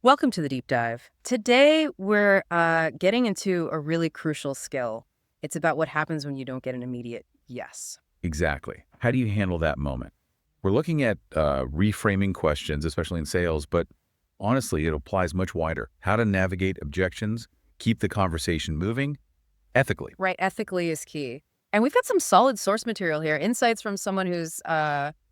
Welcome to the deep dive. Today, we're getting into a really crucial skill. It's about what happens when you don't get an immediate yes. Exactly. How do you handle that moment? We're looking at reframing questions, especially in sales, but honestly, it applies much wider. How to navigate objections, keep the conversation moving ethically. Right, ethically is key. And we've got some solid source material here, insights from someone who's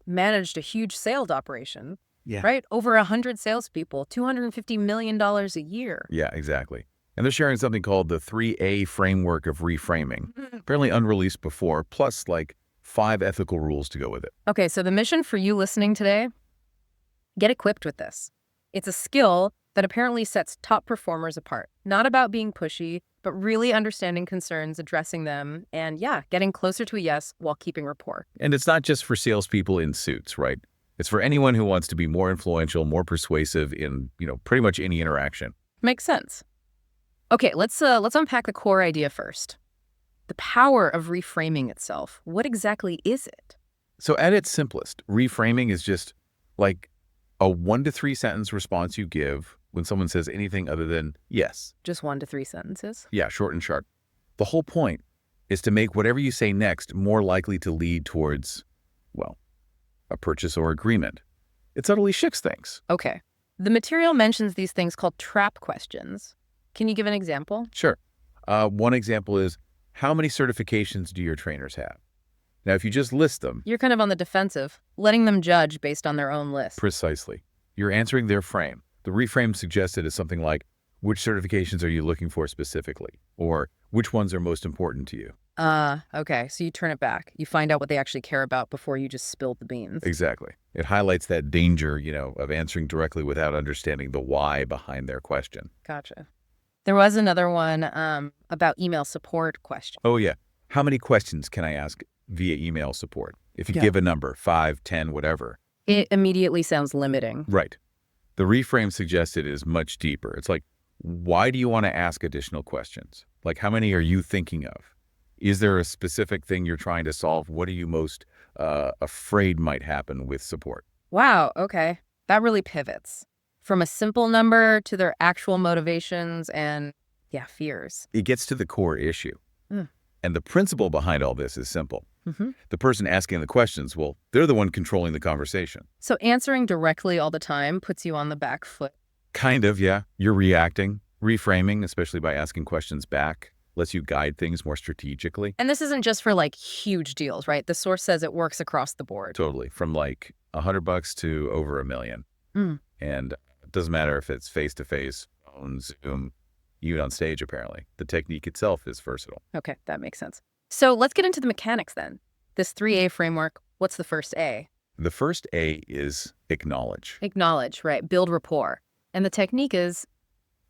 managed a huge sales operation, Yeah. right? Over 100 salespeople, $250 million a year. Yeah, exactly. And they're sharing something called the 3A framework of reframing, apparently unreleased before, plus like 5 ethical rules to go with it. Okay, so the mission for you listening today, get equipped with this. It's a skill that apparently sets top performers apart. Not about being pushy, but really understanding concerns, addressing them, and yeah, getting closer to a yes while keeping rapport. And it's not just for salespeople in suits, right? It's for anyone who wants to be more influential, more persuasive in, pretty much any interaction. Makes sense. Okay, let's unpack the core idea first. The power of reframing itself. What exactly is it? So at its simplest, reframing is just like a 1 to 3 sentence response you give when someone says anything other than yes. Just 1 to 3 sentences? Yeah, short and sharp. The whole point is to make whatever you say next more likely to lead towards, well, a purchase or agreement. It subtly shifts things. Okay. The material mentions these things called trap questions. Can you give an example? Sure. One example is, how many certifications do your trainers have? Now, if you just list them, You're kind of on the defensive, letting them judge based on their own list. precisely, you're answering their frame. The reframe suggested is something like, which certifications are you looking for specifically? Or which ones are most important to you? Okay, so you turn it back. You find out what they actually care about before you just spill the beans. Exactly. It highlights that danger, of answering directly without understanding the why behind their question. Gotcha. There was another one about email support question. Oh, yeah. How many questions can I ask via email support? If you Yeah. give a number, 5, 10, whatever. It immediately sounds limiting. Right. The reframe suggested is much deeper. It's like, why do you want to ask additional questions? Like, how many are you thinking of? Is there a specific thing you're trying to solve? What are you most afraid might happen with support? Wow, okay. That really pivots from a simple number to their actual motivations and, yeah, fears. It gets to the core issue. Mm. And the principle behind all this is simple. Mm-hmm. The person asking the questions, well, they're the one controlling the conversation. So answering directly all the time puts you on the back foot. Kind of, yeah. You're reacting. Reframing, especially by asking questions back, lets you guide things more strategically. And this isn't just for like huge deals, right? The source says it works across the board. Totally. From like $100 to over $1 million. Mm. And it doesn't matter if it's face-to-face, phone, Zoom, even on stage, apparently. The technique itself is versatile. Okay, that makes sense. So let's get into the mechanics then. This 3A framework, what's the first A? The first A is acknowledge. Acknowledge, right? Build rapport. And the technique is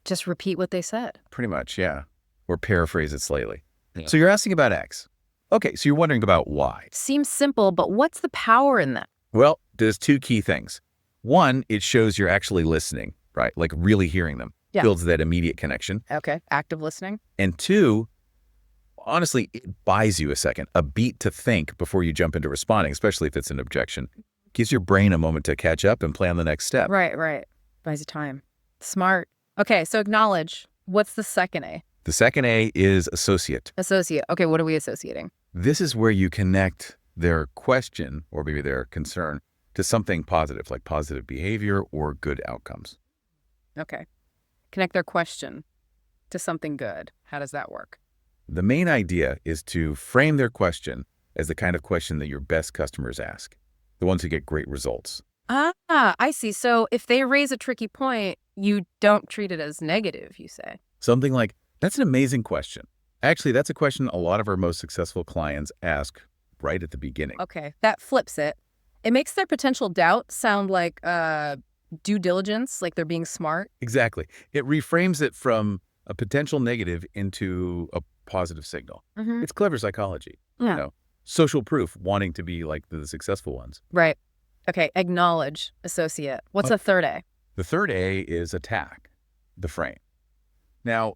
just repeat what they said. Pretty much, yeah. Or paraphrase it slightly. Yeah. So you're asking about X. Okay, so you're wondering about Y. Seems simple, but what's the power in that? Well, there's 2 key things. One, it shows you're actually listening, right? Like really hearing them. Yeah. Builds that immediate connection. Okay, active listening. And 2, honestly, it buys you a second, a beat to think before you jump into responding, especially if it's an objection. Gives your brain a moment to catch up and plan the next step. Right. Buys you time. Smart. Okay, so acknowledge. What's the second A? The second A is associate. Associate. Okay, what are we associating? This is where you connect their question or maybe their concern to something positive, like positive behavior or good outcomes. Okay. Connect their question to something good. How does that work? The main idea is to frame their question as the kind of question that your best customers ask, the ones who get great results. Ah, I see. So if they raise a tricky point, you don't treat it as negative, you say. Something like, that's an amazing question. Actually, that's a question a lot of our most successful clients ask right at the beginning. Okay, that flips it. It makes their potential doubt sound like due diligence, like they're being smart. Exactly. It reframes it from a potential negative into a positive signal. Mm-hmm. It's clever psychology. Yeah. Social proof, wanting to be like the successful ones. Right. Okay, acknowledge, associate. What's the third A? The third A is attack, the frame. Now,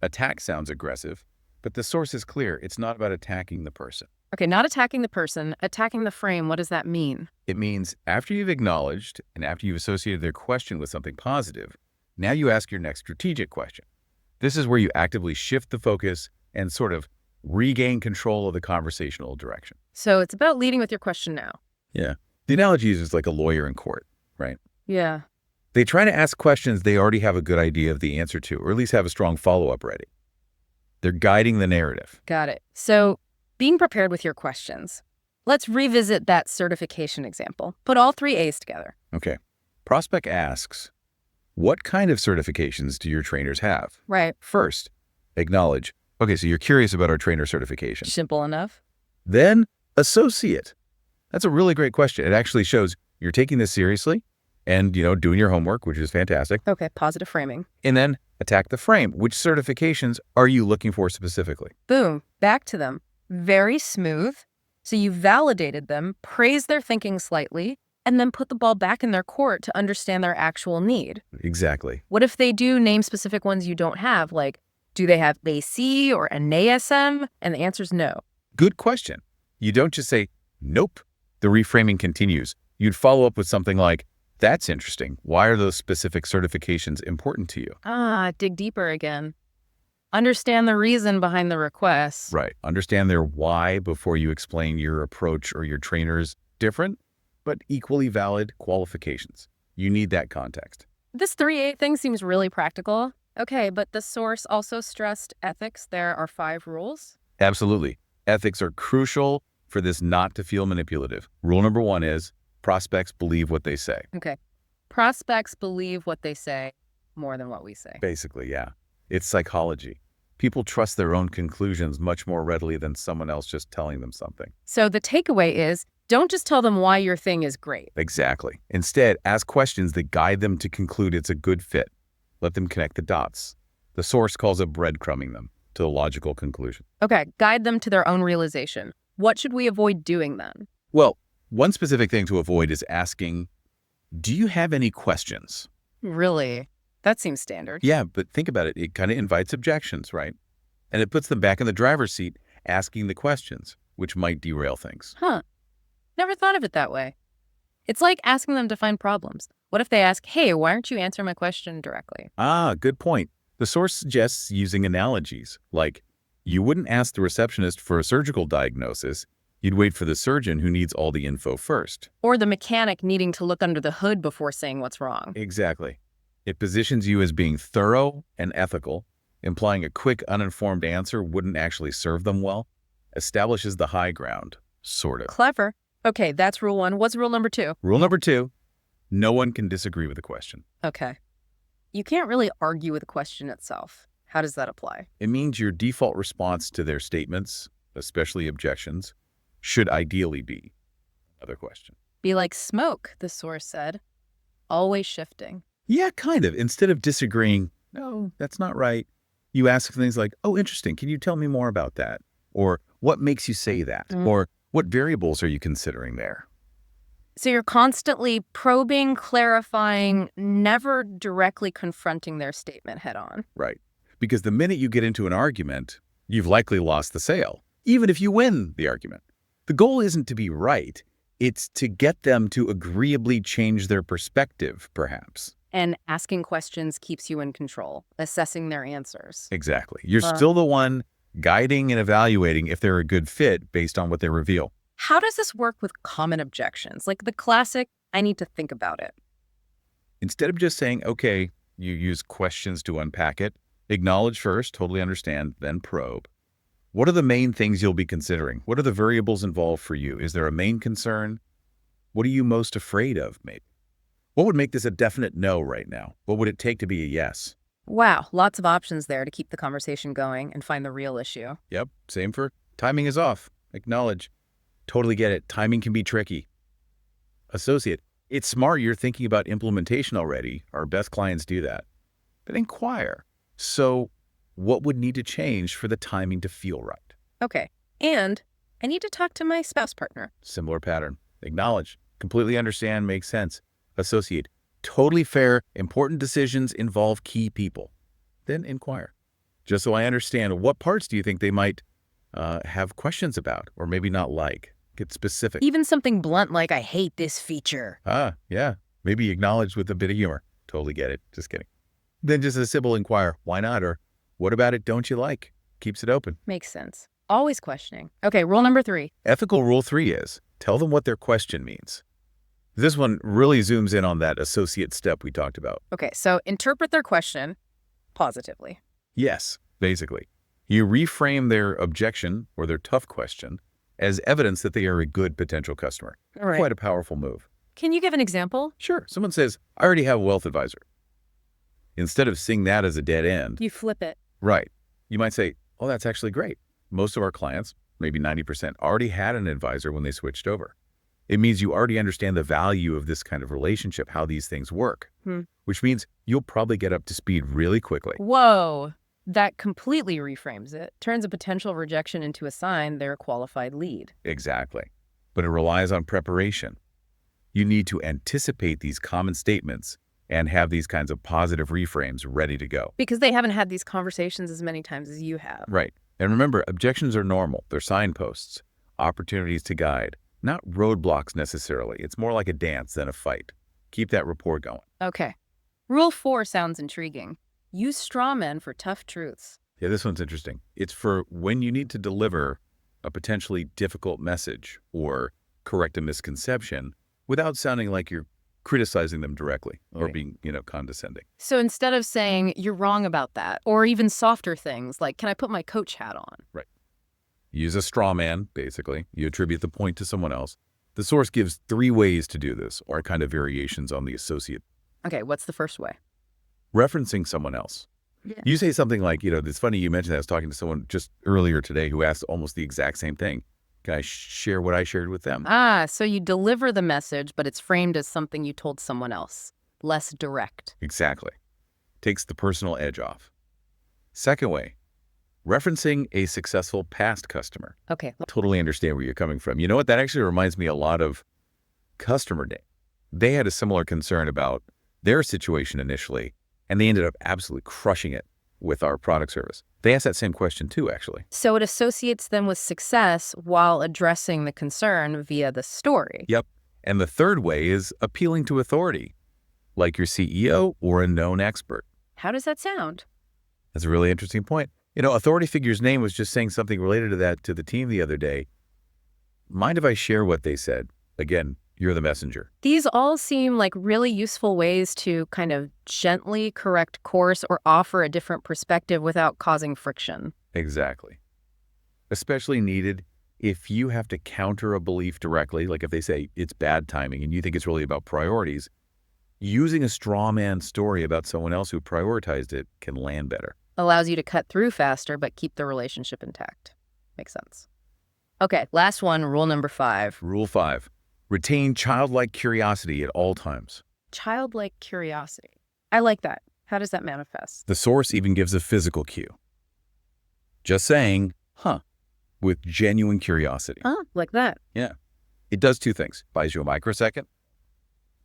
attack sounds aggressive, but the source is clear. It's not about attacking the person. Okay, not attacking the person, attacking the frame. What does that mean? It means after you've acknowledged and after you've associated their question with something positive, now you ask your next strategic question. This is where you actively shift the focus and sort of regain control of the conversational direction. So it's about leading with your question now. Yeah. The analogy is like a lawyer in court, right? Yeah. They try to ask questions they already have a good idea of the answer to, or at least have a strong follow-up ready. They're guiding the narrative. Got it. So being prepared with your questions. Let's revisit that certification example. Put all 3 A's together. Okay. Prospect asks, what kind of certifications do your trainers have? Right. First, acknowledge, okay, so you're curious about our trainer certification. Simple enough. Then, associate. That's a really great question. It actually shows you're taking this seriously and, doing your homework, which is fantastic. Okay, positive framing. And then attack the frame. Which certifications are you looking for specifically? Boom, back to them. Very smooth. So you validated them, praised their thinking slightly, and then put the ball back in their court to understand their actual need. Exactly. What if they do name specific ones you don't have? Like, do they have AC or an ASM? And the answer is no. Good question. You don't just say, nope. The reframing continues. You'd follow up with something like, that's interesting. Why are those specific certifications important to you? Dig deeper again. Understand the reason behind the request. Right. Understand their why before you explain your approach or your trainer's different, but equally valid qualifications. You need that context. This 3A thing seems really practical. Okay, but the source also stressed ethics. There are 5 rules. Absolutely. Ethics are crucial for this not to feel manipulative. Rule number 1 is prospects believe what they say. Okay. Prospects believe what they say more than what we say. Basically, yeah. It's psychology. People trust their own conclusions much more readily than someone else just telling them something. So the takeaway is, don't just tell them why your thing is great. Exactly. Instead, ask questions that guide them to conclude it's a good fit. Let them connect the dots. The source calls it breadcrumbing them to the logical conclusion. Okay, guide them to their own realization. What should we avoid doing then? Well, one specific thing to avoid is asking, do you have any questions? Really? That seems standard. Yeah, but think about it. It kind of invites objections, right? And it puts them back in the driver's seat asking the questions, which might derail things. Huh. Never thought of it that way. It's like asking them to find problems. What if they ask, hey, why aren't you answering my question directly? Good point. The source suggests using analogies, like you wouldn't ask the receptionist for a surgical diagnosis. You'd wait for the surgeon who needs all the info first. Or the mechanic needing to look under the hood before saying what's wrong. Exactly. It positions you as being thorough and ethical, implying a quick, uninformed answer wouldn't actually serve them well. Establishes the high ground, sort of. Clever. Okay, that's rule 1. What's rule number 2? Rule number 2, no one can disagree with a question. Okay. You can't really argue with the question itself. How does that apply? It means your default response to their statements, especially objections, should ideally be another question. Be like smoke, the source said. Always shifting. Yeah, kind of. Instead of disagreeing, no, that's not right, you ask things like, oh, interesting, can you tell me more about that? Or what makes you say that? Or what variables are you considering there? So you're constantly probing, clarifying, never directly confronting their statement head on. Right. Because the minute you get into an argument, you've likely lost the sale, even if you win the argument. The goal isn't to be right. It's to get them to agreeably change their perspective, perhaps. And asking questions keeps you in control, assessing their answers. Exactly. You're still the one guiding and evaluating if they're a good fit based on what they reveal. How does this work with common objections? Like the classic, I need to think about it. Instead of just saying, okay, you use questions to unpack it, acknowledge first, totally understand, then probe. What are the main things you'll be considering? What are the variables involved for you? Is there a main concern? What are you most afraid of, maybe? What would make this a definite no right now? What would it take to be a yes? Wow, lots of options there to keep the conversation going and find the real issue. Yep, same for timing is off. Acknowledge. Totally get it. Timing can be tricky. Associate. It's smart you're thinking about implementation already. Our best clients do that. But inquire. So what would need to change for the timing to feel right? Okay, and I need to talk to my spouse partner. Similar pattern. Acknowledge. Completely understand. Makes sense. Associate. Totally fair. Important decisions involve key people. Then inquire. Just so I understand, what parts do you think they might have questions about or maybe not like. Get specific. Even something blunt like, I hate this feature. Yeah. Maybe acknowledged with a bit of humor. Totally get it. Just kidding. Then just a simple inquire, why not? Or what about it don't you like? Keeps it open. Makes sense. Always questioning. Okay, rule number 3. Ethical rule 3 is tell them what their question means. This one really zooms in on that associate step we talked about. Okay, so interpret their question positively. Yes, basically. You reframe their objection or their tough question as evidence that they are a good potential customer. All right. Quite a powerful move. Can you give an example? Sure, someone says, I already have a wealth advisor. Instead of seeing that as a dead end, You flip it. right, you might say, oh, that's actually great. Most of our clients, maybe 90%, already had an advisor when they switched over. It means you already understand the value of this kind of relationship, how these things work, which means you'll probably get up to speed really quickly. Whoa. That completely reframes it. Turns a potential rejection into a sign they're a qualified lead. Exactly. But it relies on preparation. You need to anticipate these common statements and have these kinds of positive reframes ready to go. Because they haven't had these conversations as many times as you have. Right. And remember, objections are normal. They're signposts, opportunities to guide, not roadblocks necessarily. It's more like a dance than a fight. Keep that rapport going. Okay. Rule 4 sounds intriguing. Use straw men for tough truths. Yeah, this one's interesting. It's for when you need to deliver a potentially difficult message or correct a misconception without sounding like you're criticizing them directly or Right. being, condescending. So instead of saying, you're wrong about that, or even softer things like, can I put my coach hat on? Right. Use a straw man, basically. You attribute the point to someone else. The source gives 3 ways to do this, or kind of variations on the associate. Okay, what's the first way? Referencing someone else. Yeah. You say something like, it's funny you mentioned that. I was talking to someone just earlier today who asked almost the exact same thing. Can I share what I shared with them? So you deliver the message, but it's framed as something you told someone else. Less direct. Exactly. Takes the personal edge off. Second way, referencing a successful past customer. Okay. Totally understand where you're coming from. You know what? That actually reminds me a lot of Customer Day. They had a similar concern about their situation initially, and they ended up absolutely crushing it with our product service. They asked that same question too, actually. So it associates them with success while addressing the concern via the story. Yep. And the third way is appealing to authority, like your CEO or a known expert. How does that sound? That's a really interesting point. Authority figure's name was just saying something related to that to the team the other day. Mind if I share what they said? Again, you're the messenger. These all seem like really useful ways to kind of gently correct course or offer a different perspective without causing friction. Exactly. Especially needed if you have to counter a belief directly, like if they say it's bad timing and you think it's really about priorities, using a straw man story about someone else who prioritized it can land better. Allows you to cut through faster but keep the relationship intact. Makes sense. Okay, last one, rule number 5. Rule 5, retain childlike curiosity at all times. Childlike curiosity. I like that. How does that manifest? The source even gives a physical cue. Just saying, with genuine curiosity. Like that. Yeah. It does 2 things. Buys you a microsecond,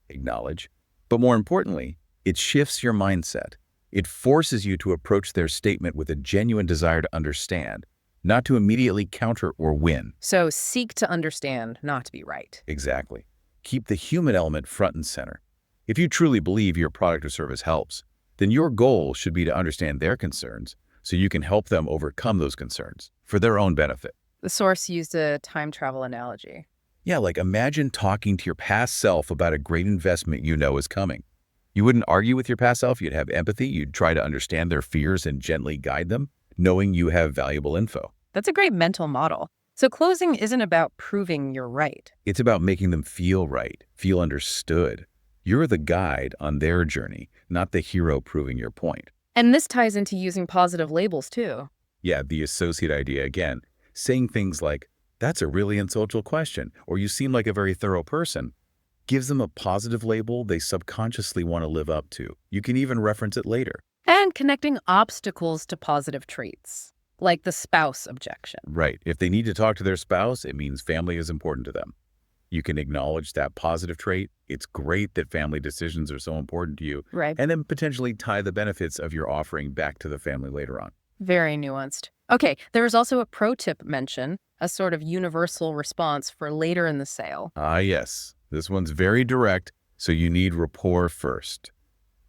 acknowledge, but more importantly, it shifts your mindset. It forces you to approach their statement with a genuine desire to understand, not to immediately counter or win. So seek to understand, not to be right. Exactly. Keep the human element front and center. If you truly believe your product or service helps, then your goal should be to understand their concerns so you can help them overcome those concerns for their own benefit. The source used a time travel analogy. Yeah, like imagine talking to your past self about a great investment you know is coming. You wouldn't argue with your past self. You'd have empathy. You'd try to understand their fears and gently guide them, knowing you have valuable info. That's a great mental model. So closing isn't about proving you're right. It's about making them feel right, feel understood. You're the guide on their journey, not the hero proving your point. And this ties into using positive labels too. Yeah, the associate idea again, saying things like, that's a really insightful question, or you seem like a very thorough person, gives them a positive label they subconsciously want to live up to. You can even reference it later. And connecting obstacles to positive traits, like the spouse objection. Right. If they need to talk to their spouse, it means family is important to them. You can acknowledge that positive trait. It's great that family decisions are so important to you. Right. And then potentially tie the benefits of your offering back to the family later on. Very nuanced. Okay, there's also a pro tip mention, a sort of universal response for later in the sale. Ah, yes. This one's very direct, so you need rapport first.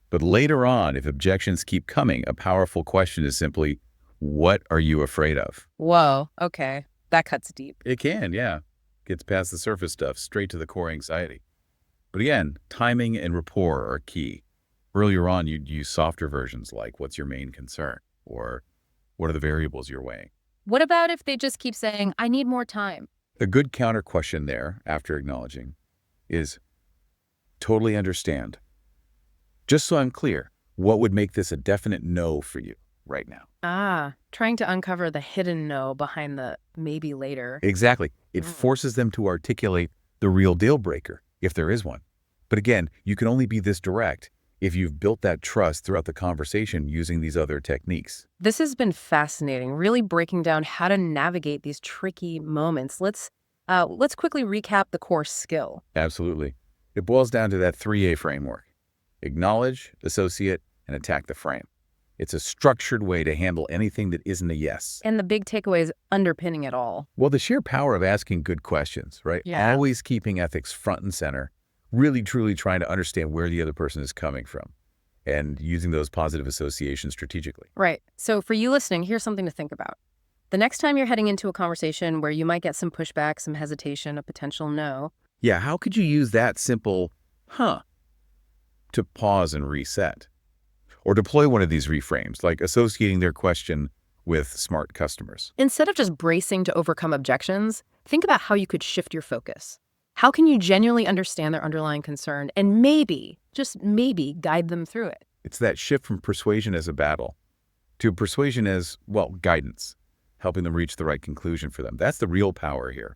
But later on, if objections keep coming, a powerful question is simply, what are you afraid of? Whoa, okay. That cuts deep. It can, yeah. Gets past the surface stuff, straight to the core anxiety. But again, timing and rapport are key. Earlier on, you'd use softer versions like, what's your main concern? Or what are the variables you're weighing? What about if they just keep saying, I need more time? A good counter question there, after acknowledging, is totally understand. Just so I'm clear, what would make this a definite no for you right now? Ah, trying to uncover the hidden no behind the maybe later. Exactly. It Mm. forces them to articulate the real deal breaker, if there is one. But again, you can only be this direct if you've built that trust throughout the conversation using these other techniques. This has been fascinating, really breaking down how to navigate these tricky moments. Let's quickly recap the core skill. Absolutely. It boils down to that 3A framework. Acknowledge, associate, and attack the frame. It's a structured way to handle anything that isn't a yes. And the big takeaway is underpinning it all. Well, the sheer power of asking good questions, right? Yeah. Always keeping ethics front and center, really truly trying to understand where the other person is coming from and using those positive associations strategically. Right. So for you listening, here's something to think about. The next time you're heading into a conversation where you might get some pushback, some hesitation, a potential no, Yeah, how could you use that simple, to pause and reset? Or deploy one of these reframes, like associating their question with smart customers. instead of just bracing to overcome objections, think about how you could shift your focus. How can you genuinely understand their underlying concern and maybe, just maybe, guide them through it? It's that shift from persuasion as a battle to persuasion as, well, guidance, helping them reach the right conclusion for them. That's the real power here.